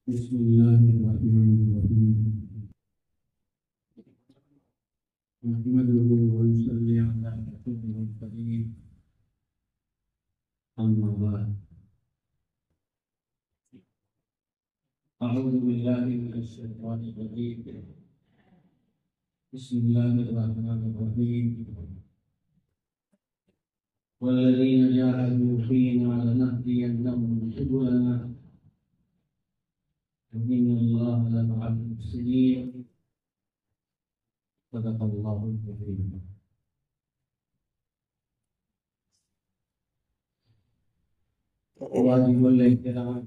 بسم الله الرحمن الرحيم نحمده ونصلي على رسوله الكريم أما بعد أعوذ بالله من الشيطان الرجيم بسم الله الرحمن الرحيم والذين جاهدوا فينا لنهدينهم سبلنا إن الله لمع المحسنين صدق الله العظيم. واجب الاحترام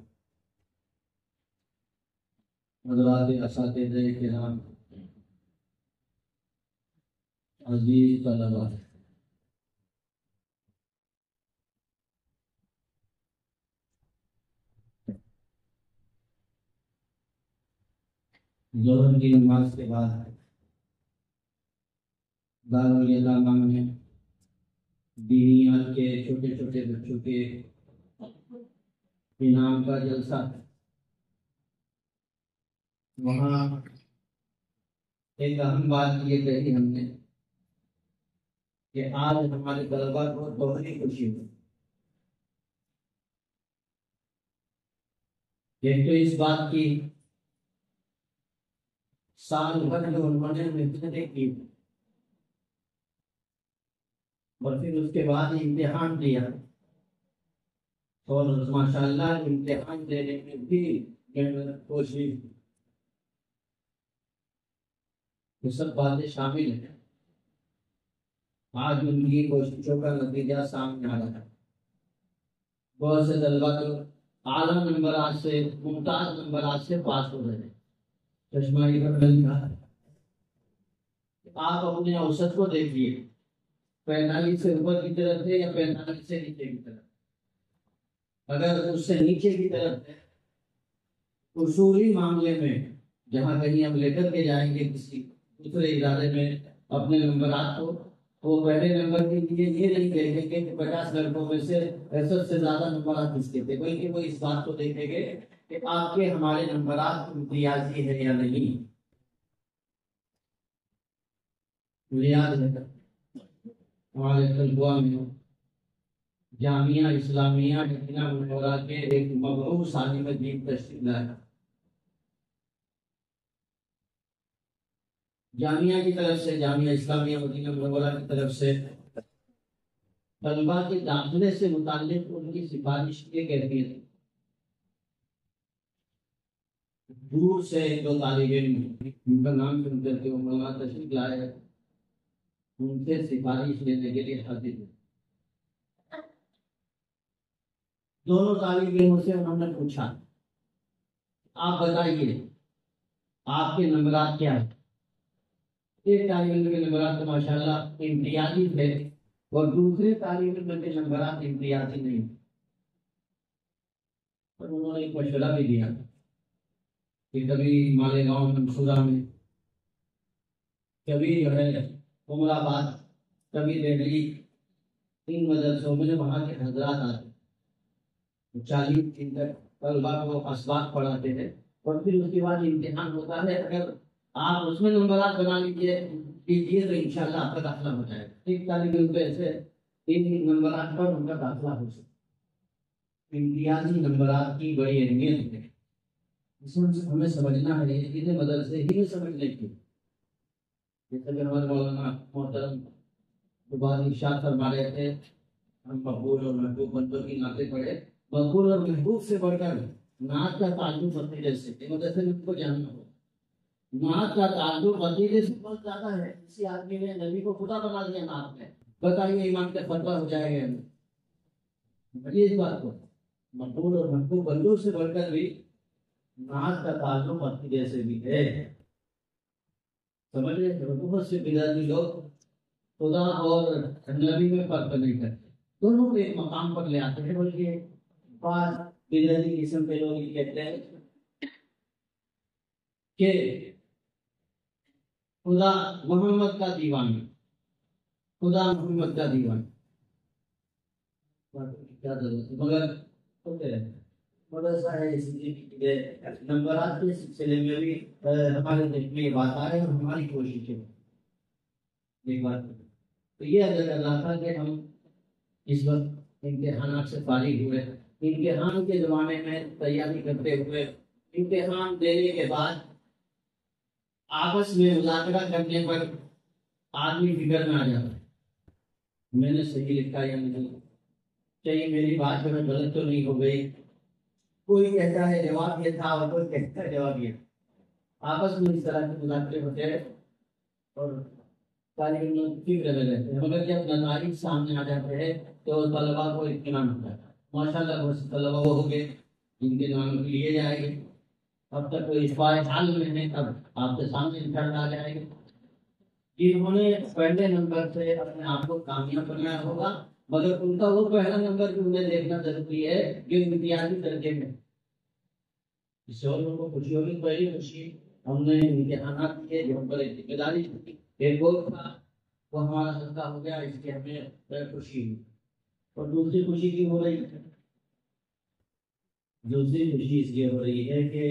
حضرات اساتذہ کرام، عزیز طلباء، ظہر کی نماز کے بعد دارالعلامہ میں دینیات کے چھوٹے چھوٹے بچوں کے انعام کا جلسہ ہے۔ وہاں ایک اہم بات یہ کہی ہم نے کہ آج ہمارے طلباء کو دوہری خوشی ہوئی۔ ایک تو اس بات کی سال بھر جو انہوں نے محنتیں کی اور پھر اس کے بعد امتحان دیا، اور ماشاءاللہ امتحان دینے میں بھی محنت کوشش، یہ سب باتیں شامل ہیں۔ آج ان کی کوششوں کا نتیجہ سامنے آ رہا ہے۔ بہت سے طلبا تو اعلیٰ نمبرات سے، ممتاز نمبرات سے پاس ہو رہے ہیں۔ چشمہ آپ اپنے اوسط کو دیکھیے، 45 سے اوپر کی طرف ہے یا 45 سے نیچے کی طرف؟ اگر اس سے نیچے کی طرف ہے، اصولی معاملے میں جہاں کہیں ہم لے کر کے جائیں گے کسی دوسرے ادارے میں اپنے نمبرات کو، وہ پہلے نمبر کے لیے یہ نہیں دیکھیں گے کہ 50 لڑکوں میں سے 65 سے زیادہ نمبرات کس کے تھے، بلکہ وہ اس بات کو دیکھیں گے کہ آپ کے ہمارے نمبرات امتیازی ہے یا نہیں۔ یاد ہے ہمارے طلباء میں جامعہ اسلامیہ مدینہ منورہ کے ایک مبعوث عالم دین تشریف لایا۔ جامعہ کی طرف سے، جامعہ اسلامیہ مدینہ منورہ کی طرف سے طلباء کے داخلے سے متعلق ان کی سفارش یہ کہتی ہے، دور سے جو طالب علم ان کا نام سن کر کے مولانا تشریف لائے، ان سے سفارش لینے کے لیے حاضر ہوئے۔ دونوں طالب علموں سے انہوں نے پوچھا، آپ بتائیے آپ کے نمبرات کیا ہیں؟ ایک طالب علم کے نمبرات تو ماشاءاللہ امتیازی تھے اور دوسرے طالب علم کے نمبرات امتیازی نہیں، اور انہوں نے ایک مشورہ بھی دیا کہ کبھی مالیگاؤں منصورہ میں، کبھی جو ہے عمر آباد، کبھی دہلی، ان مدرسوں میں وہاں کے حضرات آتے 40 دن تک طلباء کو اسباق پڑھاتے ہیں، اور پھر اس کے بعد امتحان ہوتا ہے۔ اگر آپ اس میں نمبرات بنا لیجیے تو انشاءاللہ آپ کا داخلہ ہو جائے گا۔ ایک طالب علم ایسے ان نمبرات پر ان کا داخلہ ہو سکتا ہے۔ امتیازی نمبرات کی بڑی اہمیت ہے، اس میں ہمیں سمجھنا ہے، انہیں مدرسے ہی میں سمجھنے کی، جیسے کہ ہمارے مولانا محترم دوبارہ ارشاد فرما رہے تھے، ہم مقبول اور محبوب بندوں کی نعتیں پڑھے، مقبول اور محبوب سے بڑھ کر نعت کا تعلق عقیدے سے، مدرسے میں ان کو جاننا ہو، نعت کا تعلق عقیدے سے بہت زیادہ ہے۔ کسی آدمی نے نبی کو خدا بنا دیا نعت میں، بتائیے ایمان کا فتویٰ ہو جائے گا؟ اس بات کو مقبول اور محبوب بندوں سے بڑھ کر بھی نعت کا تعلق عقیدے سے بھی ہے. سمجھ رہے ہیں؟ بہت سے بدعتی لوگ خدا اور نبی میں فرق نہیں کرتے، دونوں کو ایک مقام پر لے آتے ہیں. بلکہ بعض بدعتی قسم کے لوگ یہ کہتے ہیں کہ خدا محمد کا دیوانہ، خدا محمد کا دیوانہ. کیا ضرورت ہے؟ مگر ہوتے ہیں مدرسہ ہے اس لیے نمبرات کے سلسلے میں بھی ہمارے دیش میں یہ بات آ رہی ہے اور ہماری کوشش ہے ایک بات. تو یہ اللہ تھا کہ ہم اس وقت امتحانات سے فارغ ہوئے، امتحان کے زمانے میں تیاری کرتے ہوئے امتحان دینے کے بعد آپس میں مذاکرہ کرنے پر آدمی فکر میں آ جاتا ہے میں نے صحیح لکھا یا نہیں، چاہیے میری بات میں غلط تو نہیں ہو گئی. کوئی کہتا ہے جواب یہ تھا اور کوئی کہتا ہے جواب یہ. آپس میں اس طرح کے مذاکرے ہوتے ہیں اور طالب علم فکر میں رہتے ہیں. مگر جب نتائج سامنے آ جاتے ہیں تو طلبا کو اطمینان ہوتا ہے. ماشاء اللہ بہت سے طلبا وہ ہو گئے جن کے نام لیے جائیں گے. اب تک کوئی اشفاع حال میں ہے، اب آپ کے سامنے انشاءاللہ آ جائے گا. جنہوں نے پہلے نمبر سے اپنے آپ کو کامیاب بنایا ہوگا، مگر ان کا وہ پہلا نمبر بھی انہیں دیکھنا ضروری ہے جو امتیازی درجے میں. اس سے اور لوگوں کو خوشی ہوگی. پہلی خوشی ہم نے امتحانات کیے جو ہم پر ذمہ داری تھی، ایک اور تھا وہ ہمارا صدقہ ہو گیا، اس کی ہمیں خوشی ہوئی. اور دوسری خوشی کی ہو رہی ہے، دوسری خوشی اس لیے ہو رہی ہے کہ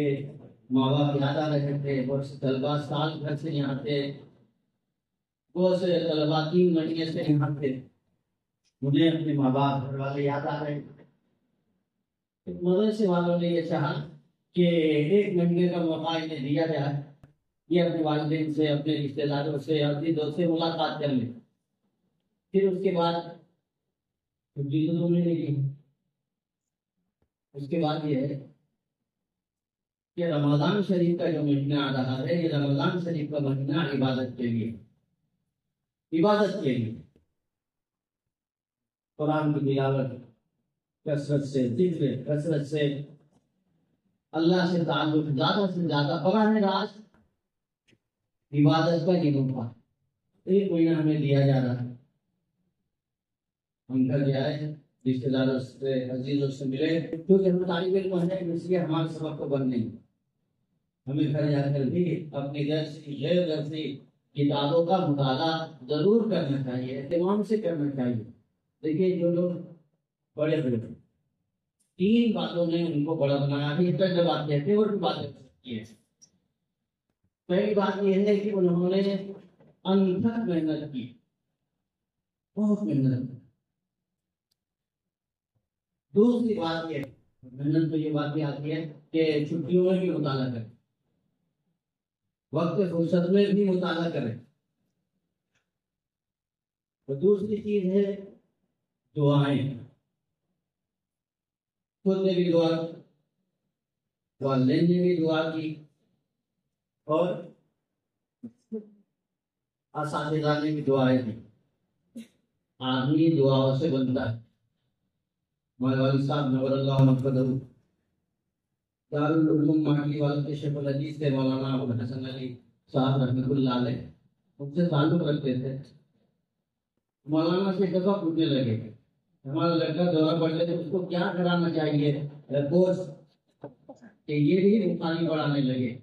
ماں باپ یاد آ رہے تھے. بہت سے طلبا سال گھر سے یہاں تھے، بہت سے طلبا 3 مہینے سے یہاں تھے، انہیں اپنے ماں باپ گھر والے یاد آ رہے تھے. مدرسے والوں نے یہ چاہا کہ 1 مہینے کا موقع انہیں دیا جائے، یہ اپنے والدین سے، اپنے رشتے داروں سے، اپنی دوست سے ملاقات کر لیں. پھر اس کے بعد چھٹی تو ملے گی. اس کے بعد یہ ہے کہ رمضان شریف کا جو مہینہ آ رہا ہے، یہ رمضان شریف کا مہینہ عبادت کے لیے، عبادت کے لیے قرآن کی تلاوت، کثرت سے ذکر، کثرت سے اللہ سے تعلق، زیادہ سے زیادہ براہ راست عبادت کا یہ موقع 1 مہینہ ہمیں دیا جا رہا ہے. ہم گھر جائے، رشتے داروں سے، عزیزوں سے ملے، کیونکہ ہم طالب علم ہیں اس لیے ہمارے سبق کو بند نہیں. ہمیں گھر جا کر بھی اپنی درسی غیر درسی کتابوں کا مطالعہ ضرور کرنا چاہیے، اہتمام سے کرنا چاہیے. دیکھیے جو لوگ بڑے بڑے 3 باتوں نے ان کو بڑا بنایا ہے، یہ پہلے بات کہتے ہیں اور بھی باتیں کی ہے. پہلی بات یہ ہے کہ انہوں نے انتھک محنت کی، بہت محنت. دوسری بات یہ محنت تو یہ بات بھی آتی ہے کہ چھٹیوں میں بھی مطالعہ کریں، وقت فرصت میں بھی مطالعہ کریں. اور دوسری چیز ہے دعائیں. خود نے بھی دعا کی، والدین نے بھی دعا کی، اور اساتذہ نے بھی دعائیں دی. آدمی دعاؤں سے بنتا ہے. ہمارے والد صاحب نور اللہ مقدر دارالعلوم ماٹلی والد کے شیخ الحدیث تھے مولانا ابو حسن علی صاحب رحمۃ اللہ علیہ، ان سے تعلق رکھتے تھے. مولانا سے دفعہ پوچھنے لگے ہمارا لڑکا دورہ پڑھتے تھے، اس کو کیا کرانا چاہیے کورس کہ یہ بھی پانی پڑھانے لگے.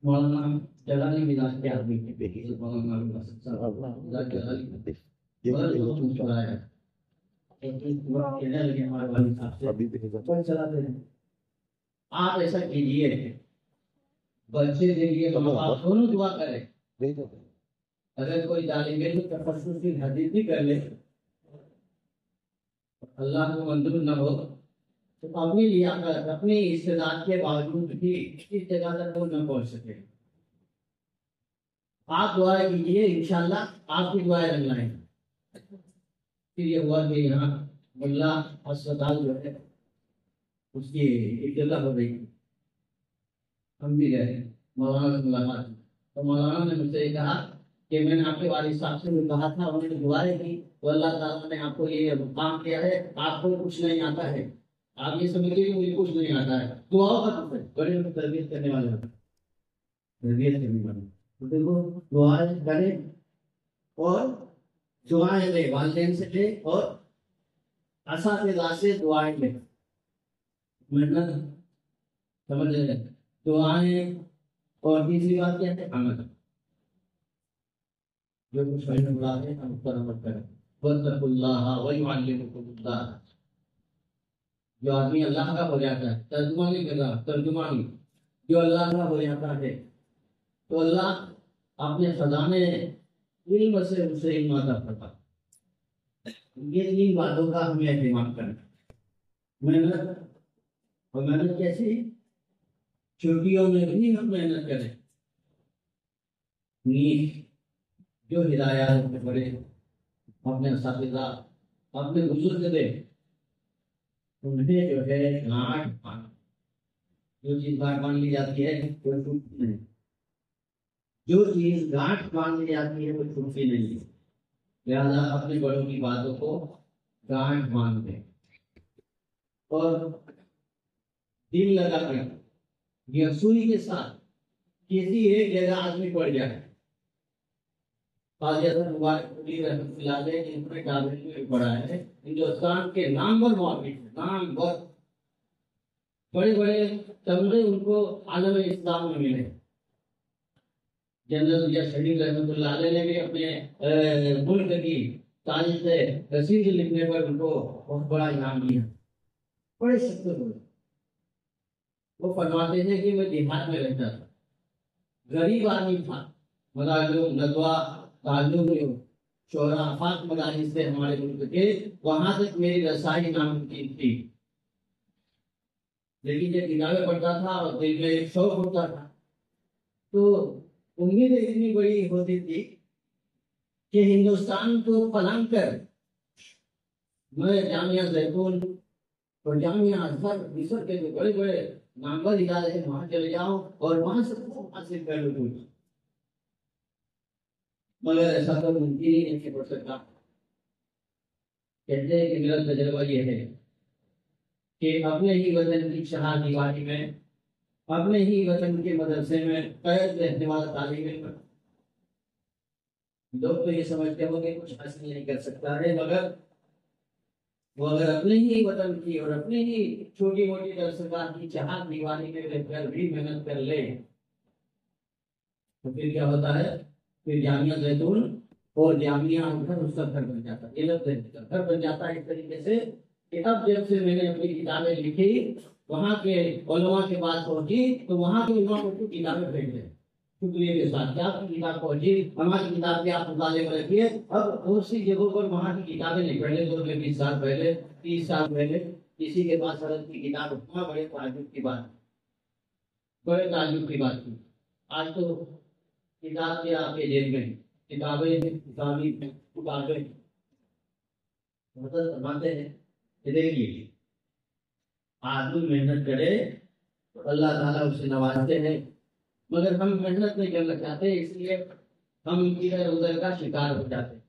مولانا جلالی مزاج کے آدمی تھے، مولانا ابو حسن صاحب مزاج جلالی مسکرایا. کہنے لگے ہمارے والد صاحب سے چلاتے ہیں، آپ ایسا کیجیے بچے کے لیے ماں باپ دونوں دعا کریں. اگر کوئی طالب علم تخصص کی حدیث بھی کر لے، اللہ کو منظور نہ ہو تو اپنی لیاقت، اپنی استعداد کے باوجود بھی اس جگہ تک وہ نہ پہنچ سکے. آپ دعائیں کیجیے، انشاءاللہ آپ کی دعائیں رنگ لائیں. پھر یہ ہوا کہ یہاں ملا اسپتال جو ہے اس کی اطلاع ہو رہی، ہم بھی گئے مولانا سے ملاقات. تو مولانا نے مجھ سے کہا کہ میں نے آپ کے والد صاحب سے بھی کہا تھا، انہوں نے دعائیں کی تو اللہ تعالیٰ نے آپ کو یہ مقام دیا ہے، آپ کو کچھ نہیں آتا ہے، آپ یہ سمجھتے کہ مجھے کچھ نہیں آتا ہے، دعاؤں کا تو بڑے بڑے تربیت کرنے والے ہوتے ہیں، تربیت کرنے والے تو دیکھو دعائیں کریں اور دعائیں لے، والدین سے لے اور اساتذہ سے دعائیں لے، محنت سمجھ لیں، دعائیں اور تیسری بات کیا ہے؟ عمل، جو کچھ میں نے بولا ہے ہم اس پر عمل کریں، واتقوا اللہ ویعلمکم اللہ، جو آدمی اللہ کا ہو جاتا ہے، ترجمہ نہیں کر رہا، ترجمہ نہیں، جو اللہ کا ہو جاتا ہے تو اللہ اپنے خزانے علم سے اسے علم عطا کرتا ہے۔ یہ تین باتوں کا ہمیں اہتمام کرنا، محنت، اور محنت کیسی؟ چھٹیوں میں بھی ہم محنت کریں، نیک جو ہدایات میں پڑے اپنے اساتذہ اپنے بزرگ دے، انہیں جو ہے گانٹھ باندھ، جو چیز گانٹھ باندھ لی جاتی ہے وہ چھوٹتی نہیں، جو چیز گانٹھ باندھ لی جاتی ہے وہ چھوٹتی نہیں، لہذا اپنے بڑوں کی باتوں کو گانٹھ باندھ دیں اور دل لگا کر یکسوئی کے ساتھ کسی ایک جگہ آدمی پڑ جائے، قاضی اعظم مبارک پوری رحمۃ اللہ علیہ جن نے کابل میں پڑھا ہے، ہندوستان کے نامور مولوی، نامور بڑے بڑے تمغے ان کو عالم اسلام میں ملے، جنرل ضیاء شریف رحمۃ اللہ علیہ نے بھی اپنے ملک کی تاریخ سے رسید لکھنے پر ان کو بہت بڑا انعام دیا، بڑے شخص ہوئے۔ وہ فرماتے ہیں کہ میں دیہات میں رہتا تھا، غریب آدمی تھا، مدارس ندوہ تعلیم شعرا آفاق مدارس سے ہمارے ملک کے، وہاں تک میری رسائی ناممکن تھی، لیکن جب کتابیں پڑھتا تھا اور دل میں ایک شوق ہوتا تھا تو امید اتنی بڑی ہوتی تھی کہ ہندوستان کو پلانگ کر میں جامعہ زیتون اور جامعہ ازہر مصر کے جو بڑے بڑے نامور ادارے ہیں وہاں چلے جاؤں اور وہاں سے حاصل کر لوں، مگر ایسا تو ممکن ہی نہیں ہو سکتا۔ کہتے ہیں کہ میرا تجربہ یہ ہے کہ اپنے ہی وطن کی شہر دیواری میں، اپنے ہی وطن کے مدرسے میں قید رہنے والا طالب علم، لوگ تو یہ سمجھتے ہو کہ کچھ حاصل نہیں کر سکتا ہے، مگر وہ اگر اپنے ہی وطن کی اور اپنے ہی چھوٹی موٹی درسگاہ کی چہار دیواری میں رہ کر بھی محنت کر لے تو پھر کیا ہوتا ہے؟ پھر جامعہ زیتون اور جامعہ ازہر اس کا گھر بن جاتا ہے، علم کا گھر بن جاتا ہے، اس طریقے سے کہ اب جب سے میں نے اپنی کتابیں لکھی، وہاں کے علماء کے پاس پہنچی تو وہاں کے علماء کو کتابیں بھیج دیں شکریہ کے ساتھ کہ آپ کی کتاب پہنچی، ہماری کتاب کے آپ مطالعے میں رکھیے۔ اب بہت سی جگہوں پر وہاں کی کتابیں نہیں، پہلے دور میں 20 سال پہلے 30 سال پہلے کسی کے پاس حضرت کی کتاب اٹھنا بڑے تعجب کی بات، بڑے تعجب کی بات تھی۔ آج تو کتاب کے آپ کے جیل میں کتابیں کتابیں مدد فرماتے ہیں کہ دیکھیے آدمی محنت کرے تو اللہ تعالیٰ اسے نوازتے ہیں، مگر ہم محنت نہیں کرنا چاہتے، اس لیے ہم ادھر ادھر کا شکار ہو جاتے ہیں۔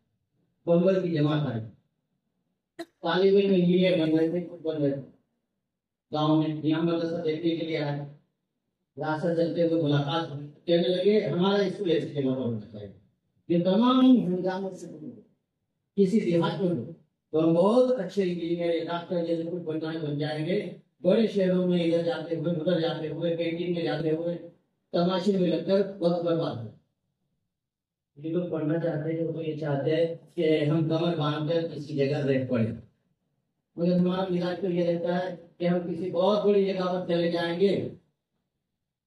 بمبر کی جماعت آئی، طالب علم انجینئر بن رہے تھے، کچھ بن رہے تھے گاؤں میں، یہاں مدرسہ دیکھنے کے لیے آئے، راستہ چلتے ہوئے ملاقات ہوئی، کہنے لگے ہمارا اسکول ایسی جگہ پر ہونا چاہیے، یہ تمام ہنگاموں سے کسی دیہات میں ہو تو ہم بہت اچھے انجینئر ڈاکٹر جیسے کچھ بن جائیں گے، بڑے شہروں میں ادھر جاتے ہوئے ادھر جاتے ہوئے کینٹین میں جاتے ہوئے تماشے میں لگ کر وقت برباد ہو۔ یہ لوگ پڑھنا چاہتے ہیں وہ یہ چاہتے ہیں کہ ہم کمر باندھ کر کسی جگہ رہ پڑے، مگر ہمارا مزاج تو یہ رہتا ہے کہ ہم کسی بہت بڑی جگہ پر چلے جائیں گے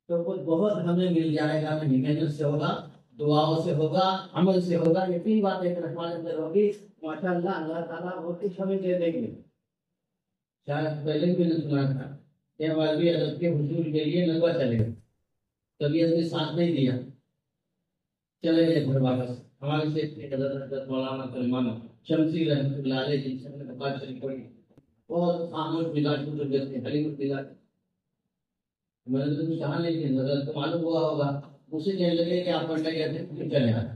تو کچھ بہت ہمیں مل جائے گا، نہیں محنت سے ہوگا، دعاؤں سے ہوگا، عمل سے ہوگا، یہ تین باتیں ہمارے اندر ہوگی، ماشاء اللہ اللہ تعالیٰ بہت کچھ ہمیں دے دیں گے۔ شاید پہلے بھی نے سنا تھا کہ ہمارے حضرت کے حصول کے لیے ندوہ چلے گئے، طبیعت نے ساتھ نہیں دیا، چلے گئے گھر واپس۔ ہمارے شیخ کے حضرت مولانا سلمان شمسی رحمۃ اللہ علیہ جن سے ہم نے بات شریف پڑھی، بہت خاموش مزاج کو جیسے حلیم مزاج، میں نے تو کچھ کہا نہیں کہ حضرت کو معلوم ہوا ہوگا، اسے کہنے لگے کہ آپ پڑھنے گئے تھے، پھر چلے آئے،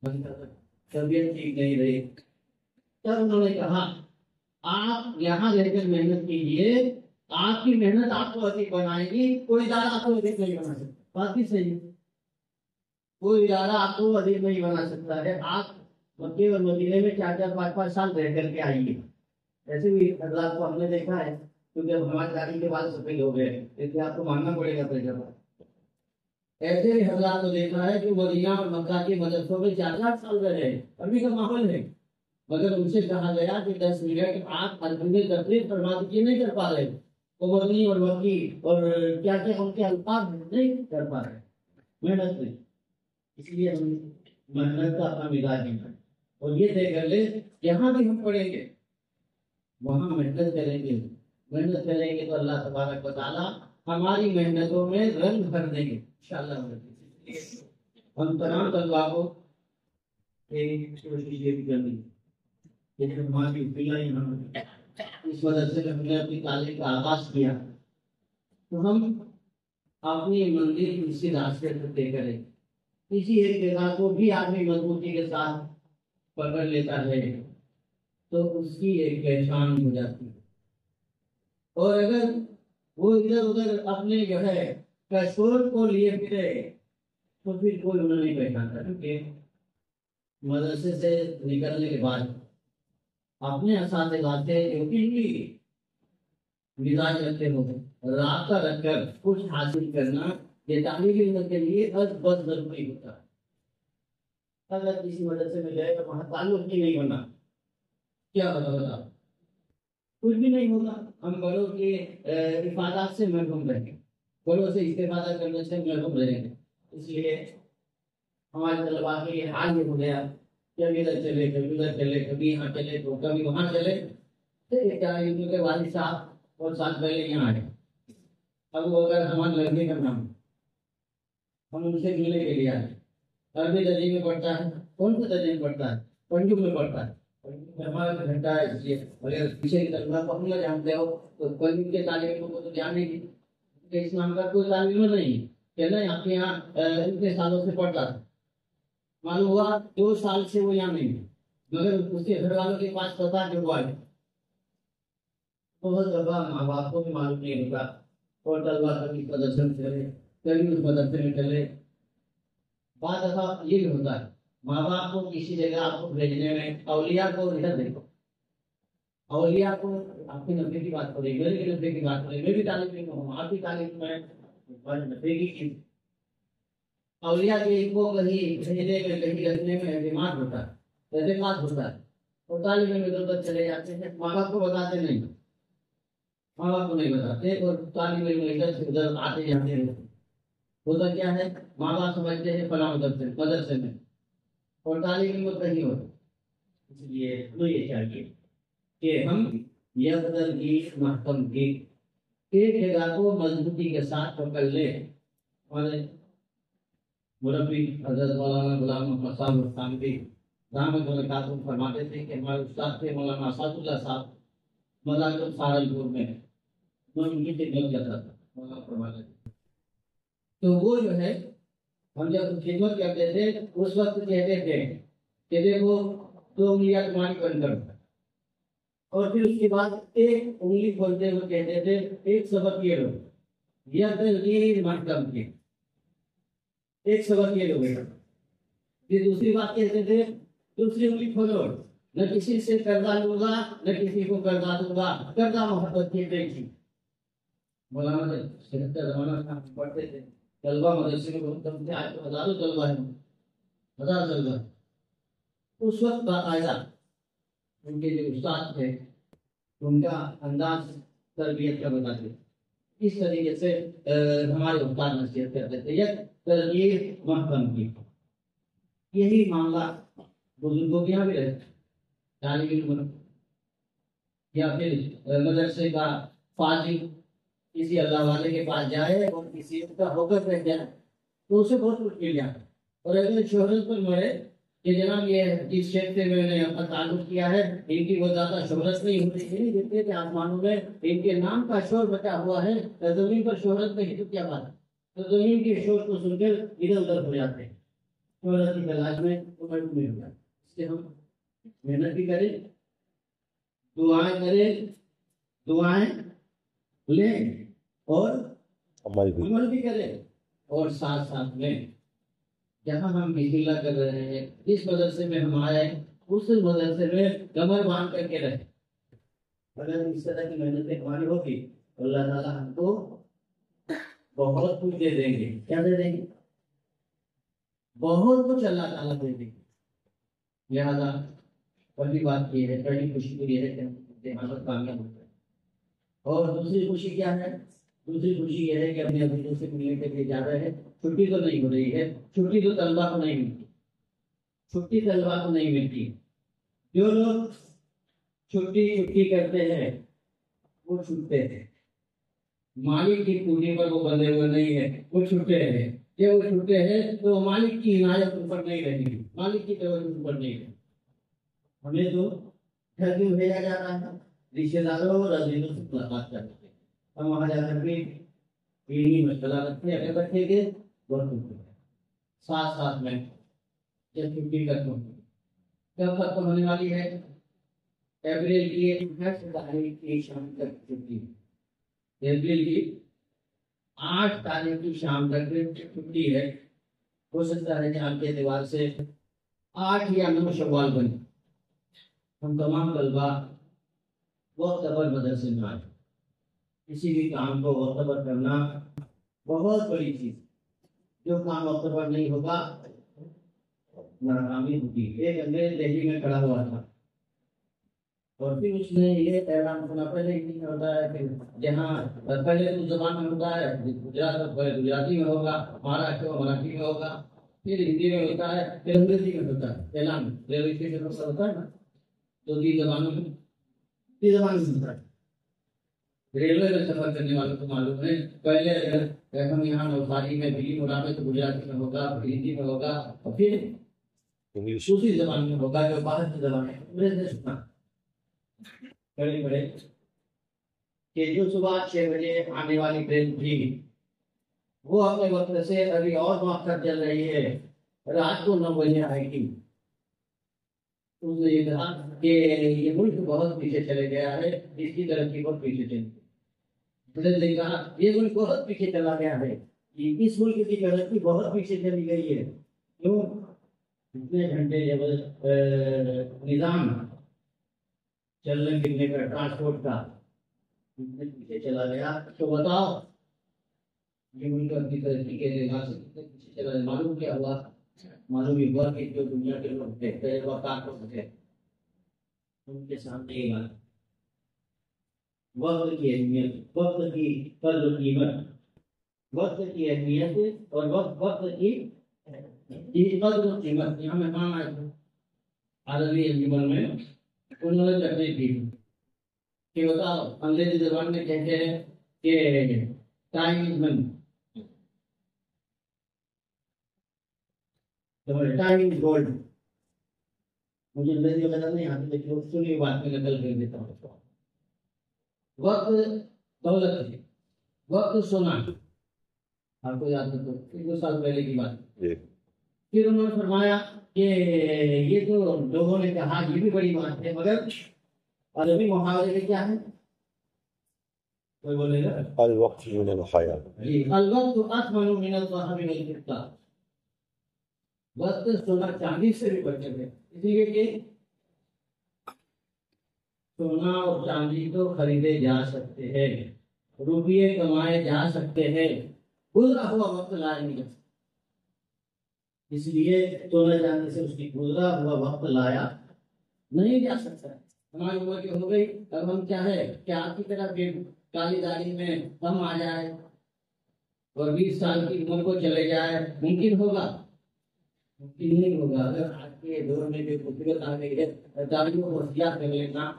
طبیعت ٹھیک نہیں رہی، تب انہوں نے کہا آپ یہاں رہ کر محنت کیجیے، آپ کی محنت آپ کو ادھک بنائے گی، کوئی ادارہ آپ کو ادھک نہیں بنا سکتا۔ بات بھی صحیح ہے، کوئی ادارہ آپ کو ادھک نہیں بنا سکتا ہے۔ آپ مکے اور مدینے میں 4-4 5-5 سال رہ کر کے آئیے، ایسے بھی حضرات کو ہم نے دیکھا ہے، کیونکہ ہماری شادی کے بعد سفید ہو گئے، اس لیے آپ کو ماننا پڑے گا پیسہ۔ ایسے بھی حضرات کو دیکھا ہے کہ مدینہ اور مکہ کے مدرسوں میں 4-4 سال رہے، ابھی کا ماحول ہے، مگر ان سے کہا گیا کہ 10 منٹ آپ الحمد تقریر فرما دیجیے، نہیں کر پا رہے، وہ مدنی اور مکی اور کیا کیا ان کے الفاظ نہیں کر پا رہے، محنت نہیں۔ اس لیے ہم محنت کا اپنا مزاج ہے، اور یہ طے کر لے جہاں بھی ہم پڑھیں گے وہاں محنت کریں گے، محنت کریں گے تو اللہ تبارک و تعالیٰ ہماری محنتوں میں رنگ بھر دیں گے انشاءاللہ۔ ہم تمام طلباء کو ایک کوشش یہ بھی کرنی ہے کہ ہماری اس مدرسے میں ہم نے اپنی تعلیم کا آغاز کیا تو ہم اپنی منزل اسی راستے سے طے کریں، کسی ایک جگہ کو بھی آدمی مضبوطی کے ساتھ پکڑ لیتا ہے تو اس کی ایک پہچان ہو جاتی ہے، اور اگر وہ ادھر ادھر اپنے جو ہے کشور کو لیے پھرے تو پھر کوئی انہیں نہیں پہچانتا، کیونکہ مدرسے سے نکلنے کے بعد اپنے اساتذہ سے علمی مزاج رکھتے ہو، رابطہ رکھ کر کچھ حاصل کرنا یہ طالب علم کے لیے بہت ضروری ہوتا ہے۔ اگر کسی مدرسے میں گئے تو وہاں تعلق ہی نہیں بنا، کیا بتا کچھ بھی نہیں ہوگا، ہم بڑوں کے افادات سے محروم رہیں گے، بڑوں سے استفادہ کرنے سے محروم رہیں گے۔ اس لیے ہمارے طلباء کے یہ حال یہ ہو گیا کہ ابھی ادھر چلے کبھی ادھر چلے، کبھی یہاں چلے تو کبھی وہاں چلے۔ ان کے والد صاحب اور سال پہلے یہاں آئے، اب وہ اگر ہمارے لڑکے کا نام ہم ان سے ملنے کے لیے آئے، عربی درجے میں پڑھتا ہے، کون سے درجے میں پڑھتا ہے؟ پنجاب میں پڑھتا ہے، ہمارا گھنٹہ ہے، اس لیے اگر پیچھے کی طرف کو نہ جانتے ہو تو پنجاب کے طالب علموں کو تو جانے گی کہ اس نام کا کوئی طالب علم نہیں کہ نہیں آپ کے یہاں اتنے سالوں سے پڑھتا تھا، معلوم ہوا 2 سال سے وہ یہاں نہیں ہے، مگر اس کے گھر والوں کے پاس پتا کہ وہ آئے۔ بہت دفعہ ماں باپ کو بھی معلوم نہیں ہوتا، اور طلبا کبھی مدرسے میں چلے کبھی اس مدرسے میں چلے۔ بعض دفعہ یہ بھی ہوتا ہے ماں باپ کو کسی جگہ آپ کو بھیجنے میں اولیاء کو ادھر دیکھو، اولیاء کو آپ کے نبی کی بات کرے، میرے کے نبی کی بات کرے، میں بھی طالب علم ہوں، آپ بھی طالب علم ہے، نبی کی چیز اولیاء کے کو کہیں بھیجنے میں کہیں رکھنے میں اعتماد ہوتا ہے، اعتماد ہوتا ہے، اور طالب علم ادھر ادھر چلے جاتے ہیں، ماں باپ کو بتاتے نہیں، ماں باپ کو نہیں بتاتے، اور طالب علم ادھر سے ادھر آتے جاتے ہیں۔ ہوتا کیا ہے ماں باپ سمجھتے ہیں فلاں مدرسے میں، اور طالب علم کہیں ہوتا۔ اس لیے ہمیں یہ چاہیے کہ ہم یکدر کی محکم کی ایک جگہ کو مضبوطی کے ساتھ پکڑ لیں۔ ہمارے مربی حضرت مولانا غلام محمد صاحب الخانوی رحمۃ اللہ علیہ فرماتے تھے کہ ہمارے استاد تھے مولانا اسد اللہ صاحب مزار سہارنپور میں، میں ان کی خدمت کرتا تھا، مولانا فرماتے تھے تو وہ جو ہے ہم جب خدمت کرتے تھے اس وقت کہتے تھے کہ دیکھو 2 انگلیاں تمہاری بند کر، اور پھر اس کے بعد ایک انگلی کھولتے ہوئے کہتے تھے ایک سبق یہ لو، یہ تغیر محکم کی، ایک سبق یہ لو گے۔ پھر دوسری بات کہتے تھے دوسری انگلی کھولو، نہ کسی سے قرضہ لوں گا نہ کسی کو قرضہ دوں گا، قرضہ محبت کی دیکھی۔ مولانا شہید کا زمانہ تھا، پڑھتے تھے طلبہ مدرسے میں بہت کم تھے، آج تو ہزاروں طلبہ ہیں، 1000 طلبہ۔ اس وقت باقاعدہ ان کے جو استاد تھے ان کا انداز تربیت کا بتاتے، اس طریقے سے ہمارے استاد نصیحت کرتے تھے یک ترغیب محکم کی۔ یہی معاملہ بزرگوں کے یہاں بھی رہتا، طالب علم یا پھر مدرسے کا فاضل کسی اللہ والے کے پاس جائے اور کسی کا ہو کر رہ جائے تو اسے بہت کچھ مل جاتا، اور اگر شہرت پر مرے کہ جناب یہ جس شیخ سے میں نے اپنا تعلق کیا ہے ان کی بہت زیادہ شہرت نہیں ہوتی ہے، جتنے کہ آسمانوں میں ان کے نام کا شور بچا ہوا ہے، زمین پر شہرت نہیں تو کیا بات ہے، تو زمین کے شور کو سن کر ادھر ادھر ہو جاتے ہیں۔ شہرت کی تلاش میں عمر میں ہو جائے. اس لیے ہم محنت بھی کریں, دعائیں کریں, دعائیں لیں اور عمل بھی کریں, اور ساتھ ساتھ میں جہاں ہم مشغلہ کر رہے ہیں جس مدرسے میں ہم آئے اس مدرسے میں کمر باندھ کر کے رہے. اگر اس طرح کی محنتیں ہماری ہوگی تو اللہ تعالیٰ ہم کو بہت کچھ دے دیں گے. کیا دے دیں گے؟ بہت کچھ اللہ تعالیٰ دے دیں گے. لہٰذا پہلی بات یہ ہے, پہلی خوشی تو یہ ہے کہ ہم امتحانات کامیاب ہوتے ہیں. اور دوسری خوشی کیا ہے؟ دوسری خوشی یہ ہے کہ اپنے ابو سے ملنے کے لیے جا رہے ہیں. چھٹی تو نہیں ہو رہی ہے, چھٹی تو طلبا کو نہیں ملتی, چھٹی طلبا کو نہیں ملتی. جو لوگ چھٹی کرتے ہیں وہ چھوٹتے ہیں. مالک کی پوری پر وہ بندے ہوئے نہیں ہے, وہ چھوٹے ہیں. کہ وہ چھوٹے ہیں تو مالک کی عنایت اوپر نہیں رہے گی, مالک کی توجہ اوپر نہیں رہے. ہمیں تو گھر میں بھیجا جا رہا ہے رشتے داروں اور عزیزوں سے ملاقات کرنے کے. ہم وہاں جا کر بھی علمی مشغلہ رکھتے, اگر رکھیں گے بہت خوب ہے. ساتھ ساتھ میں جب چھٹی ختم ہوگی, کب ختم ہونے والی ہے؟ اپریل کی 10 تاریخ کی شام تک چھٹی. اپریل کی 8 تاریخ کی شام تک چھٹی ہے. ہو سکتا ہے کہ آپ کے اعتبار سے 8 یا 9 شوال بنے. ہم تمام طلبا وقت پر مدرسے میں آئے. کسی بھی کام کو وقت پر کرنا بہت بڑی چیز. جو کام وقت پر نہیں ہوگا ناکامی ہوگی. ایک انگریز دہلی میں کھڑا ہوا تھا اور پھر اس نے یہ اعلان کرنا, پہلے نہیں ہوتا ہے کہ جہاں پہلے تو زبان میں ہوتا ہے, گجراتی میں ہوگا, مہاراشٹر میں مراٹھی میں ہوگا, پھر ہندی میں ہوتا ہے, پھر انگریزی میں ہوتا ہے. اعلان ریلوے اسٹیشن پر ہوتا ہے نا, تو 3 زبانوں میں 3 زبان میں ہوتا ہے. ریلوے میں سفر کرنے والوں کو معلوم ہے, پہلے اگر ہم یہاں نوساری میں دلی مڑا میں تو گجراتی میں ہوگا, پھر ہندی میں ہوگا, اور پھر دوسری زبان میں ہوگا جو باہر کی زبان ہے. انگریز نے سنا بڑے بڑے کہ جو صبح 6 بجے آنے والی ٹرین تھی وہ اپنے وقت سے ابھی اور مؤخر چل رہی ہے, رات کو 9 بجے آئے گی. اس نے یہ کہا کہ یہ ملک بہت پیچھے چلے گیا ہے, اس کی ترقی بہت پیچھے چلی. نے کہا یہ ملک بہت پیچھے چلا گیا ہے, اس ملک کی ترقی بہت پیچھے چلی گئی ہے. کیوں؟ اتنے گھنٹے جب نظام چلنے پھرنے کا, ٹرانسپورٹ کا پیچھے چلا گیا, تو بتاؤ یہ ملک اپنی ترقی کے لحاظ سے کتنے پیچھے چلا گیا. معلوم کیا ہوا؟ معلوم یہ ہوا کہ جو دنیا کے لوگ دیکھتے ہیں وقت کو سکے ان کے سامنے یہ بات وقت کی اہمیت, وقت کی قدر و قیمت, وقت کی اہمیت اور وقت کی قدر و قیمت. یہاں مہمان آئے تھے عربی انجمن میں, انہوں نے تقریر کی کہ بتاؤ انگریزی زبان میں کہتے ہیں کہ time is money, time is gold. مجھے انگریزی وغیرہ نہیں آتی لیکن سنی بات میں نقل کر دیتا ہوں. وقت دولت ہے, وقت سونا. آپ کو یاد رکھو 2 سال پہلے کی بات. پھر انہوں نے فرمایا کہ یہ تو لوگوں نے کہا یہ بھی بڑی بات ہے, مگر عربی محاورے میں کیا ہے؟ کوئی بولے گا الوقت من الحیاة. جی, الوقت اثمن من الذهب والفضة. وقت سونا چاندی سے بھی بہتر ہے, اسی لیے کہ سونا اور چاندی تو خریدے جا سکتے ہیں, روپیے کمائے جا سکتے ہیں, گزرا ہوا وقت لایا نہیں جا سکتا. اس لیے سونا چاندی سے اس کی گزرا ہوا وقت لایا نہیں جا سکتا. ہماری عمر کی ہو گئی, اب ہم چاہے کہ آپ کی طرح کالی داڑھی میں ہم آ جائے اور 20 سال کی عمر کو چلے جائے, ممکن ہوگا؟ ممکن نہیں ہوگا. اگر آج کے دور میں جو مصیبت آ گئی ہے داڑھی کو اختیار کر لینا,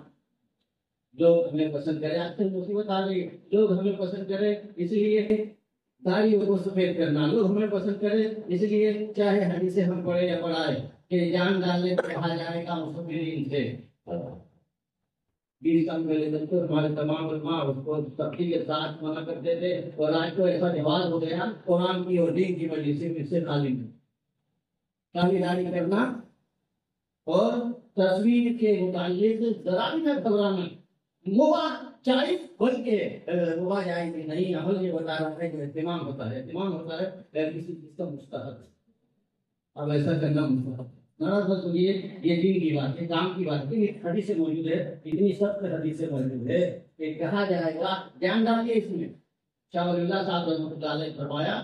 لوگ ہمیں پسند کرے. آج کل مصیبت آ گئی, لوگ ہمیں پسند کرے اس لیے داڑھی کو سفید کرنا, لوگ ہمیں پسند کرے اس لیے چاہے حدیث ہم پڑھے یا پڑھائے کہ جان ڈالنے کو کہا جائے گا مسلمین سے. 20 سال پہلے تو ہمارے تمام علماء اس کو سختی کے ساتھ منع کرتے تھے, اور آج تو ایسا رواج ہو گیا قرآن کی اور دین کی وجہ سے اس سے خالی نہیں. خریداری کرنا اور تصویر کے متعلق ذرا بھی نہ گھبرانا، مباح جائز بلکہ مباح جائز نہیں، عمل یہ بتا رہا ہے کہ اہتمام ہوتا ہے کسی چیز کا مستحب، اب ایسا کرنا مستحب یہ دین کی بات ہے، کام کی بات ہے، حدیث سے موجود ہے، اتنی سخت حدیث سے موجود ہے کہ کہا جائے گا جان ڈالیے اس میں۔ شاہ ولی اللہ صاحب رحمۃ اللہ علیہ نے فرمایا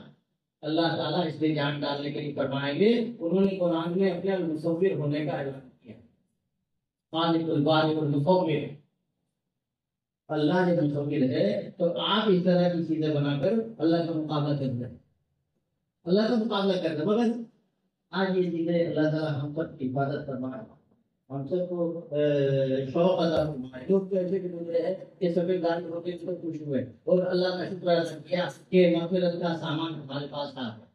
اللہ تعالیٰ اس میں جان ڈالنے کے لیے فرمائیں گے، انہوں نے قرآن میں اپنے مصور ہونے کا اعلان کیا، خالق البارئ المصور، اللہ جب مصور ہے تو آپ اس طرح کی چیزیں بنا کر اللہ کا مقابلہ کر رہے ہیں، اللہ کا مقابلہ کر رہے ہیں، مگر آج یہ چیزیں اللہ تعالیٰ ہم سب کی حفاظت فرمائے، ہم سب کو شوق ادا فرمائے، لوگ کیسے کہ گزرے ہیں کہ سفید گاڑی ہوتے اس پر خوش ہوئے اور اللہ کا شکر ادا کیا کہ مغفرت کا سامان ہمارے پاس آ گیا،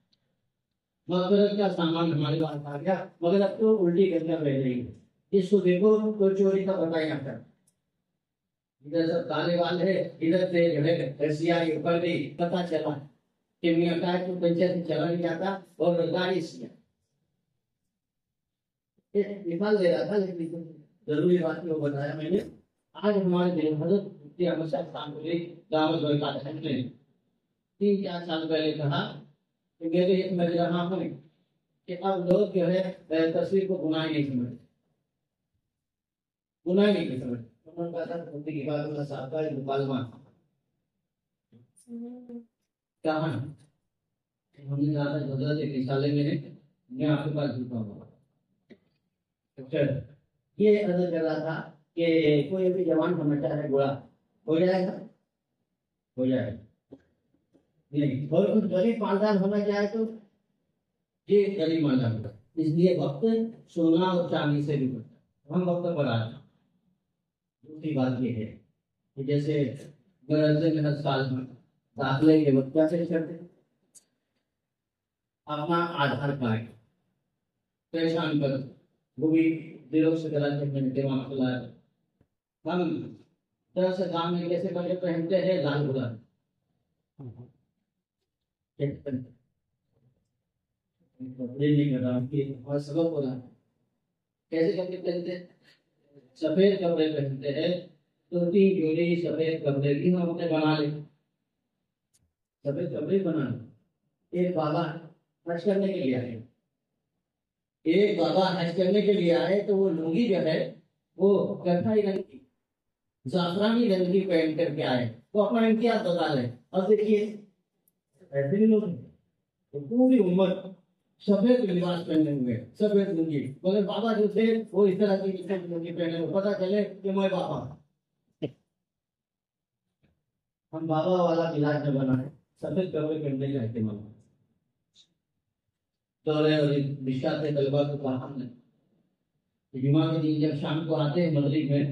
مغفرت کا سامان ہمارے پاس آ گیا، مگر اب تو الٹی کرنا رہ رہی ہے، اس کو دیکھو تو چوری کا پتہ ہی نہ کر، ادھر سب تالے والے ہیں، ادھر سے جو ہے سیاہی اوپر گئی، پتہ چلا کہ میاں کا تو پنچر سے چلا نہیں جاتا اور گاڑی سیاہ، مثال دے رہا تھا لیکن ضروری بات کو بتایا میں نے۔ آج ہمارے دل حضرت مفتی احمد شاہ صاحب کو دعوت برکات نے 3-4 سال پہلے کہا کہ میرے میں رہا ہوں کہ اب لوگ جو ہے تصویر کو گناہ نہیں سمجھتے، گناہ نہیں سمجھتے، انہوں نے کہا تھا مفتی عباد اللہ صاحب کا مکالمہ کہاں ہم نے کہا تھا حضرت ایک رسالے میں میں آپ کے پاس جھوٹا ہوں، یہ عرض کر رہا تھا کہ کوئی بھی جوان ہونا چاہے بوڑھا ہو جائے گا، ہو جائے گا نہیں، اور کچھ غریب مالدار ہونا چاہے تو یہ غریب مالدار ہوگا، اس لیے وقت سونا اور چاندی سے بھی بڑھتا ہے، ہم وقت پر آ جائیں۔ دوسری بات یہ ہے کہ جیسے گرجے میں ہر سال میں داخلے کے وقت کیا کرتے ہیں، اپنا آدھار کارڈ پہچان کر وہ بھی دلوں سے کراتے ہیں، ہم طرح سے کام میں کیسے کپڑے پہنتے ہیں، لال گلاب کپڑے نہیں کر رہا اور سبب ہو رہا کیسے کپڑے پہنتے، سفید کپڑے پہنتے ہیں، 2-3 جوڑی سفید کپڑے بھی ہم اپنے بنا لیں، سفید کپڑے بنا لیں۔ ایک بابا حج کرنے کے لیے آئے، ایک بابا حج کرنے کے لیے آئے تو وہ لنگی جو ہے وہ کتھائی رنگ کی زعفرانی رنگ کی پہن کر کے آئے، وہ اپنا امتیاز بتا رہے، اور دیکھیے ایسے بھی لوگ پوری امت سفید لباس پہنے ہوئے، سفید لنگی، مگر بابا جو تھے وہ اس طرح کی لنگی پہنے ہوئے، پتا چلے کہ میں بابا، ہم بابا والا علاج نہ بنائے، سفید کپڑے پہننے کا اہتمام طلبا کو کہا ہم نے جمعہ کے دن جب شام کو آتے ہیں مغرب میں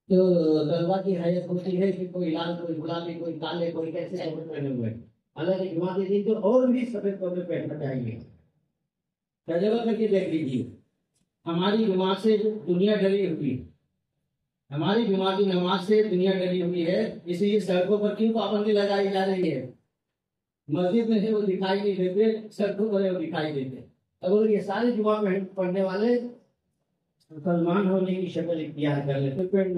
تو طلبا کی حیثیت ہوتی ہے کہ کوئی لال، کوئی گلابی، کوئی کالے، کوئی کیسے کپڑے پہنے ہوئے، حالانکہ جمعہ کے دن تو اور بھی سفید کپڑے پہننا چاہیے۔ تجربہ کر کے دیکھ لیجیے، ہماری جماعت سے دنیا ڈری ہوئی ہے، ہماری جمعہ کی نماز سے دنیا ڈری ہوئی ہے، اس لیے سڑکوں پر کیوں پابندی لگائی جا رہی ہے؟ مسجد میں سے وہ دکھائی نہیں دیتے، سڑکوں پر وہ دکھائی دیتے، اگر یہ سارے جمعہ میں پڑھنے والے مسلمان ہونے کی شکل اختیار کر لے، کوئی پینٹ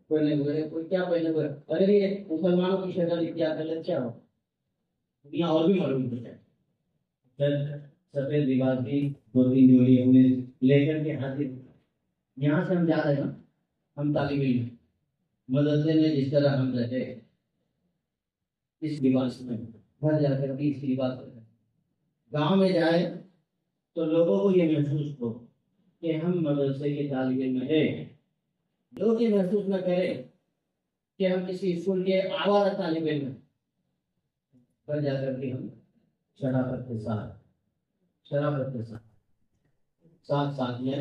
پہنے ہوئے، کوئی کیا پہنے ہوئے، اگر یہ مسلمانوں کی شکل اختیار کر لے کیا ہو، دنیا اور بھی معلوم ہو جائے۔ سفید لباس بھی 2-3 جوڑی ہم نے لے کر کے حاضر، یہاں سے ہم جا رہے ہیں، ہم طالب علم مدرسے میں جس طرح ہم رہتے اس لباس میں گھر جا کر بھی اس لباس میں، گاؤں میں جائے تو لوگوں کو یہ محسوس ہو کہ ہم مدرسے کے طالب علم ہیں، لوگ یہ محسوس نہ کریں کہ ہم کسی اسکول کے آوارہ طالب علم ہیں، گھر جا کر بھی ہم شرافت کے ساتھ ساتھ میں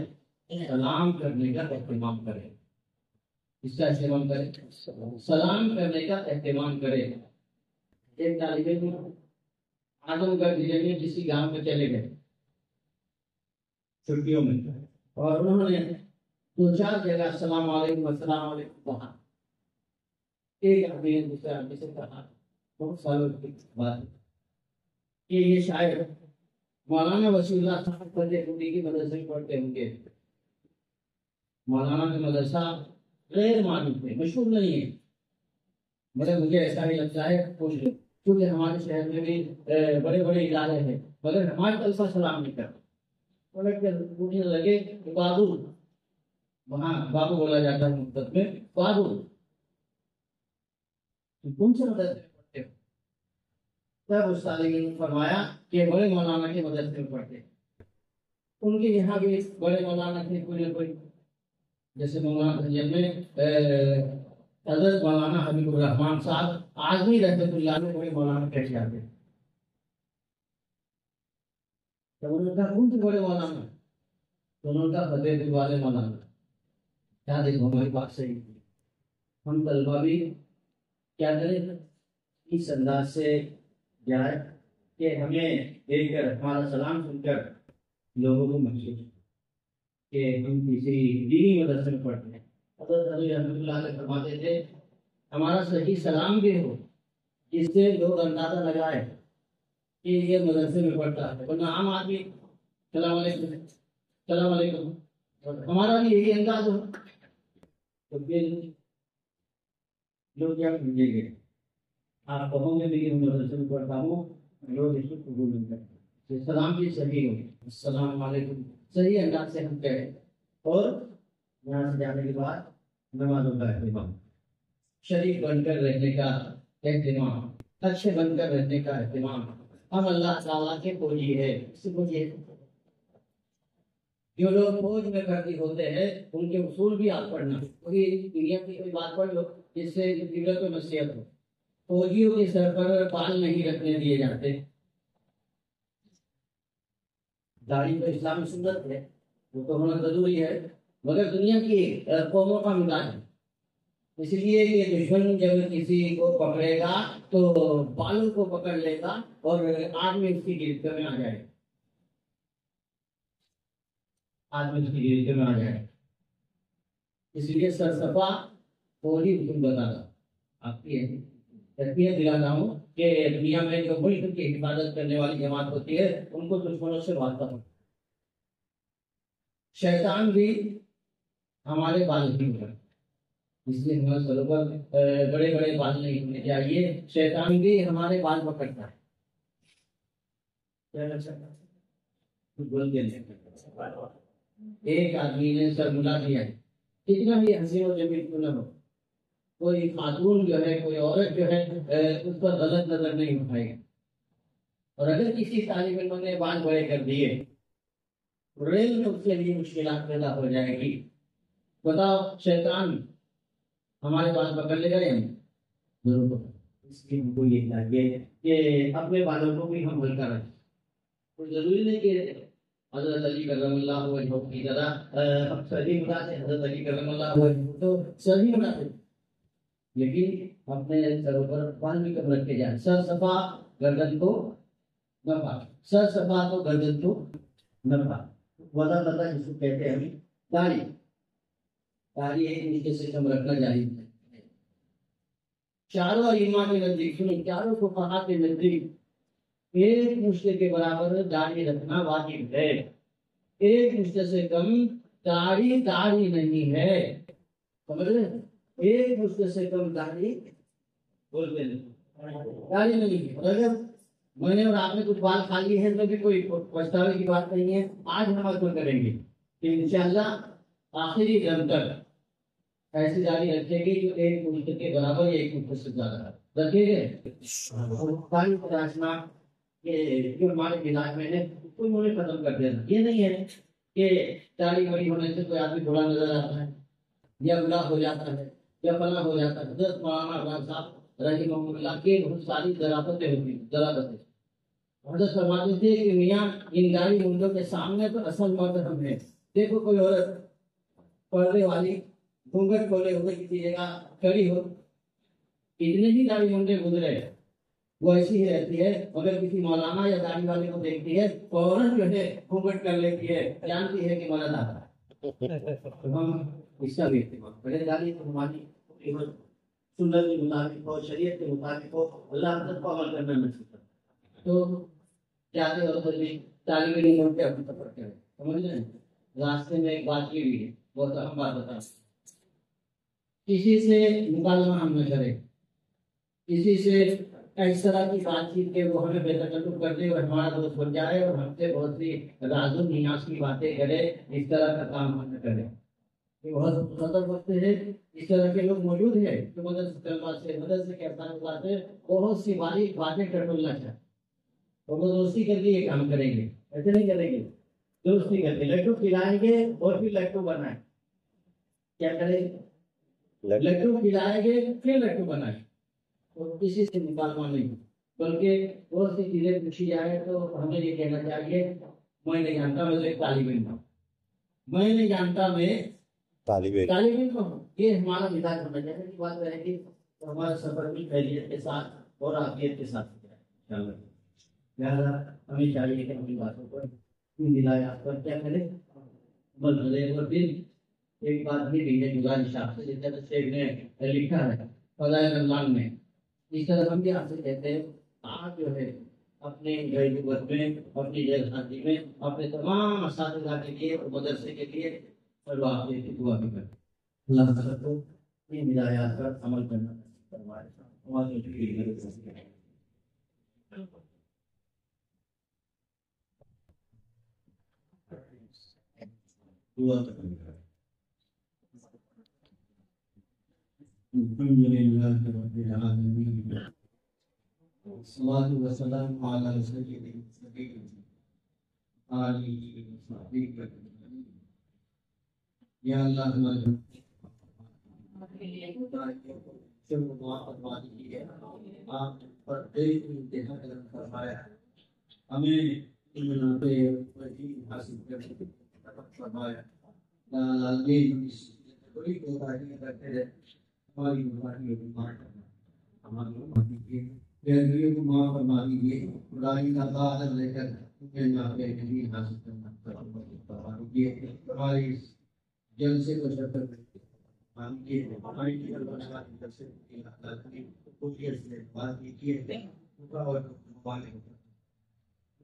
سلام کرنے کا اہتمام کریں، اس کا اہتمام کریں، سلام کرنے کا اہتمام کریں۔ ایک طالب علم اعظم گڑھ ضلع میں کسی گاؤں میں چلے گئے چھٹیوں میں، اور انہوں نے 2-4 جگہ السلام علیکم کہا، ایک آدمی نے دوسرے آدمی سے کہا، بہت سالوں کی بات کہ یہ شاعر مولانا وسیع اللہ صاحب فتح پوری کی مدرسے میں پڑھتے ہوں گے. مولانا کا مدرسہ غیر معروف ہے, مشہور نہیں ہے, مگر مجھے ایسا ہی لگتا ہے کیونکہ ہمارے شہر میں بھی بڑے بڑے ادارے ہیں, مگر ہماری طرف سے سلام نہیں کرتا. پوچھنے لگے بابو, وہاں بابو بولا جاتا ہے مدت میں, بابو کون سے مدرسے میں پڑھتے ہو؟ تب استاد نے فرمایا کہ بڑے مولانا کے مدرسے میں پڑھتے ہیں. ان کے یہاں بھی بڑے مولانا تھے کوئی نہ کوئی, جیسے مولانا میں حضرت مولانا حبیب الرحمان صاحب آج بھی رحمت اللہ میں بڑے مولانا کہتے جاتے ہیں. تو انہوں نے کہا کون سے بڑے مولانا؟ تو انہوں نے کہا فتح پور والے مولانا. کیا دیکھو ہماری بات صحیح تھی. ہم طلبہ بھی کیا کریں اس انداز سے جائے کہ ہمیں دیکھ کر ہمارا سلام سن کر لوگوں کو محسوس کہ ہم کسی دینی مدرسے میں پڑھتے ہیں. حضرت علی رحمۃ اللہ علیہ فرماتے تھے ہمارا صحیح سلام بھی ہو جس سے لوگ اندازہ لگائے کہ یہ مدرسے میں پڑھتا ہے, ورنہ عام آدمی السلام علیکم السلام علیکم, ہمارا بھی یہی انداز ہو تو پھر لوگ کیا سمجھیں گے. آپ کہوں گے کہ میں مدرسے میں پڑھتا ہوں, لوگ اس کو قبول نہیں کرتے. سلام بھی صحیح ہو, السلام علیکم صحیح انداز سے ہم کہیں, اور یہاں سے جانے کے بعد نمازوں کا اہتمام, شریک بن کر رہنے کا اہتمام, اچھے بن کر رہنے کا اہتمام. ہم اللہ تعالیٰ کے فوجی ہے. جو لوگ فوج میں بھرتی ہوتے ہیں ان کے اصول بھی آپ پڑھنا, کیونکہ دنیا کی کوئی بات پڑھ لو جس سے کو نصیحت ہو. فوجیوں کے سر پر بال نہیں رکھنے دیے جاتے. داڑھی تو اسلام میں سنت ہے, وہ تو ہونا ضروری ہے, مگر دنیا کی قوموں کا مزاج ہے. اس لیے یہ دشمن جب کسی کو پکڑے گا تو بالوں کو پکڑ لے گا اور آدمی اس کی گرفت میں آ جائے گا. اس لیے سرسفا فوری حکم بتانا آپ کی تربیت دلانا ہوں کہ دنیا میں جو ملک کی حفاظت کرنے والی جماعت ہوتی ہے ان کو دشمنوں سے واقف ہو. شیطان بھی ہمارے بال نہیں ہوگا, اس لیے ہمارے سروں پر بڑے بڑے بال نہیں ہونے چاہیے. شیطان بھی ہمارے بال پکڑتا ہے. ایک آدمی نے سر ملا دیا ہے, کتنا بھی حسین و جمیل کیوں نہ ہو, کوئی خاتون جو ہے کوئی عورت جو ہے اس پر غلط نظر نہیں اٹھائے گا. اور اگر کسی طالب علم نے بال بڑے کر دیے ریل میں اس کے لیے مشکلات پیدا ہو جائے گی. بتاؤ شیطان ہمارے بال پکڑ لے گا یا نہیں؟ ضرور. اس لیے ہم کو یہ چاہیے کہ اپنے بالوں کو بھی ہم ہلکا رکھیں. کوئی ضروری نہیں کہ حضرت علی کرم اللہ وجہ کی طرح صحیح مراد ہے. حضرت علی کرم اللہ وجہ تو صحیح مراد ہے, لیکن اپنے سروں پر بال بھی کم رکھے جائیں. سر صفا گردن کو نفا, سر صفا تو گردن کو نفا. وضع پتہ جس کو کہتے ہیں ہمیں داڑھی, داڑھی ایک نیچے سے کم رکھنا جائز ہے. چاروں ائمہ کے نزدیک, چاروں فقہا کے نزدیک ایک مشت کے برابر داڑھی رکھنا واجب ہے. ایک مشت سے کم داڑھی نہیں ہے, سمجھ رہے ہیں؟ ایک مشت سے کم داڑھی نہیں ہے. اور اگر میں نے اور آپ نے کچھ بال کھا لی ہے تو بھی کوئی پچھتاوے کی بات نہیں ہے. آج ہم عمل کریں گے کہ انشاءاللہ آخری دم تک ایسی داڑھی رکھے گی جو ایک مشت کے برابر یا ایک مشت سے زیادہ رکھے گئے. کہ جو ہمارے مزاج میں ہے کوئی انہیں ختم کر دینا. یہ نہیں ہے کہ داڑھی بڑی ہونے سے کوئی آدمی بڑا نظر آتا ہے یا بڑا ہو جاتا ہے یا فلاں ہو جاتا ہے. حضرت مولانا افغان صاحب رحمہ اللہ کے بہت ساری ذرافتیں ہوتی ہیں. ذرافتیں حضرت فرماتے تھے کہ میاں ان داڑھی منڈوں کے سامنے تو اصل مرد ہم ہیں. دیکھو کوئی عورت پردے والی گھونگھٹ کھولے ہوئے کسی جگہ کھڑی ہو, اتنے ہی داڑھی منڈے گزرے وہ ایسی ہی رہتی ہے, مگر کسی مولانا یا داڑھی والے کو دیکھتی ہے فوراً جو ہے گھونگھٹ کر لیتی ہے, جانتی ہے کہ مرد آتا ہے. ہم اس کا بھی اہتمام کریں. داڑھی تو ہماری سنت کے مطابق ہو, شریعت کے مطابق ہو, اللہ حضرت کو عمل کرنا نصیب کرے. تو چاہتے ہو طالب علم کے اپنے سفر کرے. سمجھ رہے ہیں؟ راستے میں ایک بات یہ بھی ہے، بہت اہم بات بتا، کسی سے مکالمہ ہم نہ کریں، کسی سے اس طرح کی بات چیت کے وہ ہمیں بے تکلف کر دے اور ہمارا دوست بن جائے اور ہم سے بہت سی راز و نیاز کی باتیں کرے، اس طرح کا کام ہم نہ کریں. یہ بہت خطر وقت ہے. اس طرح کے لوگ موجود ہیں جو مدد سے کہتا ہے بہت سی باریک باتیں ٹٹولنا چاہتے، وہ دوستی کر کے یہ کام کریں گے. ایسے نہیں کریں گے، دوستی کر کے لڈو کھلائیں گے اور پھر لڈو بنائیں. کیا کریں گے؟ لڈو کھلائیں گے پھر لڈو بنائیں. اور کسی سے مکالمہ نہیں، بلکہ بہت سی چیزیں پوچھی جائے تو ہمیں یہ کہنا چاہیے میں نہیں جانتا، میں تو ایک طالب علم ہوں، میں نہیں جانتا، میں طالب علم ہوں. یہ ہمارا مزاج ہونا چاہیے. کی بات رہے گی تو ہمارا سفر بھی خیریت کے ساتھ اور عافیت کے ساتھ جائے. لہٰذا ہمیں چاہیے کہ اپنی باتوں پر ہدایات پر کیا کریں، عمل کریں. اور پھر ایک بات بھی ہے گزارش آپ سے، جس طرح شیخ نے لکھا ہے فضائل رمضان میں، اس طرح ہم بھی آپ سے کہتے ہیں آپ جو ہے اپنے غیبت میں، اپنی جیل خاندی میں، اپنے تمام اساتذہ کے لیے اور مدرسے کے لیے دعا کی دعا بھی کریں. اللہ تعالیٰ کو ان ہدایات پر عمل کرنا فرمائے. ہماری دعا کریں. الحمد لله رب العالمين والصلاة والسلام على سيد المرسلين آله وصحبه أجمعين. یا اللہ ہمارے آپ پر انتہا کرم فرمایا، ہمیں حاصل کرنے فرمایا. بڑی کوتاہی کرتے ہیں، ہماری کوتاہیوں کو معاف کرنا، ہماری غلطیوں کو معاف فرما دیجیے. خدائی کا تعلق لے کر نہیں حاصل کرنا فرما دیجیے. ہماری جلسے کو شکر ہماری بات کیجیے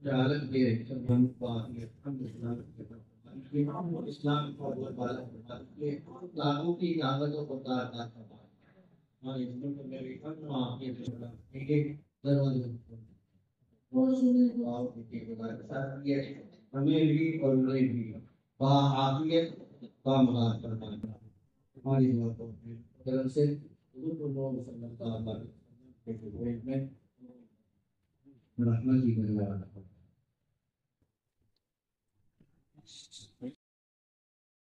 جہالت کے اسلام کو لاگو کی دعوتوں کو ہمیں بھی اور انہیں بھی باعافیت کامران فرمائے. ہماری طرف سے حضور اللہ صلی اللہ علیہ وسلم کے میں رحمت کی